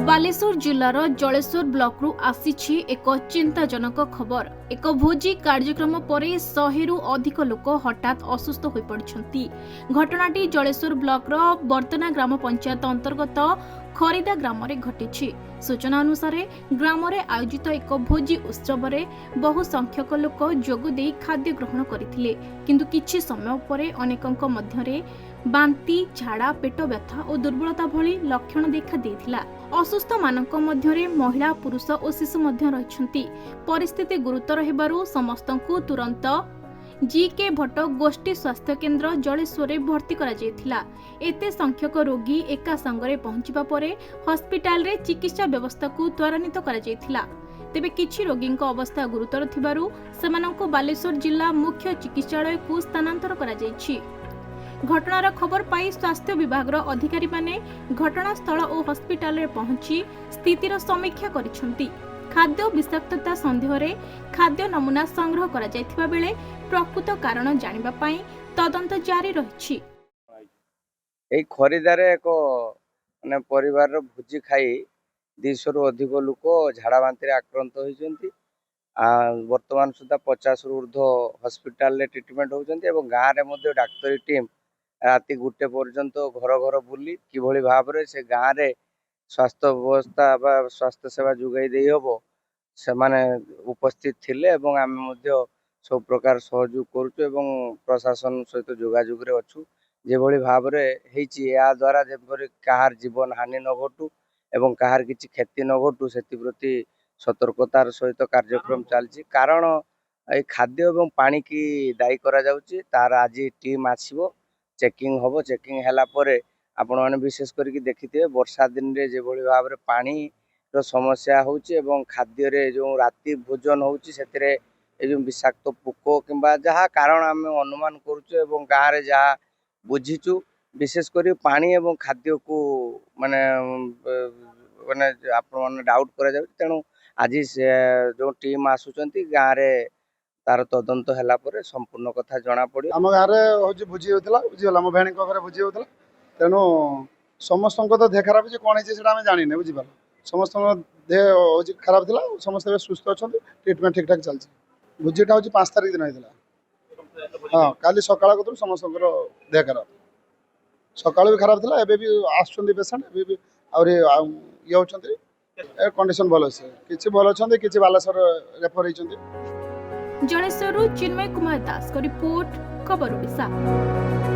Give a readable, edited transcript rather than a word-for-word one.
Baleshwar जिलार Jaleshwar block रु आसीछि एक चिंताजनक खबर। एक भोजी कार्यक्रम पर 100 रु अधिक लोक हठात असुस्थ हो पड़छंती। घटनाटी जलेश्वर ब्लॉक रो बर्तना ग्राम पंचायत अंतर्गत खरीदा ग्राम रे घटिछि। सूचना अनुसार ग्राम रे आयोजित एक भोजी उत्सव रे बहु संख्यक लोक जोग दे खाद्य ग्रहण करथिले, किंतु किछि समय परे अनेकक मध्यरे बांती, झाड़ा, पेट व्यथा और दुर्बलता भली लक्षण देखा देथिला। असुस्थ मानक मध्यरे महिला, पुरुष और शिशु मध्य रहिछंती। परिस्थिति गुरुतर हेबारु समस्तंकु तुरंत जी.के. भट्ट गोष्ठी स्वास्थ्य केन्द्र जलेश्वर भर्ती करा जायथिला। एते संख्यक रोगी एका संगरे पहुंचिबा परे हॉस्पिटल रे चिकित्सा व्यवस्था को त्वरान्वित करा जायथिला। तेबे किछि रोगीक अवस्था गुरुतर थिबारु सेमानंकु बालेश्वर जिला मुख्य चिकित्सालय को स्थानांतर करा जायछि। घटनार खबर पाई स्वास्थ्य विभाग अधिकारी माने घटनास्थल और हॉस्पिटल रे पहुंची स्थितिर समीक्षा करिसेंती। खाद्य विषाक्तता संदेह रे खाद्य नमूना संग्रह करा जायथिबा बेले प्रकृत कारण जानिबा पई तदंत जारी रहिछि। एई खरीदारे एक माने परिवार रो भोजी खाई 200 रु अधिक लोक झाड़ा बांती रे आक्रांत होइछंती। वर्तमान सुधा 50 रु ऊर्ध्व हॉस्पिटल रे ट्रीटमेंट होउछंती एवं गाँ रे मध्ये डाक्टरी टीम राति 1 पर्यंत घर घर बुली किभली भाव से गाँ रे स्वास्थ्य व्यवस्था बा स्वास्थ्य सेवा जुगाई दे हबो से माने उपस्थित थिले एवं आम सब प्रकार सहयोग करूछु एवं प्रशासन सहित जोगाजोग रे अछु। जेभली भाव रे हेछि या द्वारा जेपरि काहार जीवन हानि न घटू एवं काहार किछि क्षति न घटू सेति प्रति सतर्कतार सहित कार्यक्रम चलछि। कारण ए खाद्य एवं पानी की दायी करा जाउछि। तार आज टीम आसीबो, चेकिंग हबो। चेकिंग हैला परे आपण माने विशेष करके देखिथिबे वर्षा दिन रे जेभली भाव रे पानी रो समस्या होउछि एवं खाद्य रे जो राति भोजन होउछि सेतिरे ए जो विषाक्त पोको किंबा जहा कारण आम अनुमान करूछु एवं गाँ रे जहा बुझीचु विशेष करी पानी एवं खाद्य को माने माने आपण माने डाउट करा जाउ। तेणु आज जो टीम आसुचंती गाँ रे तार तदंत हैला परे संपूर्ण कथा जना पड़ी। आम गाँव में हूँ भोजी होता बुझीगला मो भेणी घर भोजी होता। तेणु समस्त तो देह खराब है कौन है आम जाने बुझीपार समस्त देह हूँ खराब था समस्त सुस्थ अच्छा ट्रिटमेंट ठीक ठाक चलती। भोजीटा हूँ 5 तारिख दिन होता। हाँ काली सकाल कतु समस्त देह खराब सकाल भी खराब था। एबे भी आसुचंदी पेशेंट एबे भी आउरी ये होचंदी कंडीशन भल से किछि भल अछंदी किछि बालेश्वर रेफर होइचंदी। जलेश्वर चिन्मय कुमार दास को रिपोर्ट खबर ओडिशा।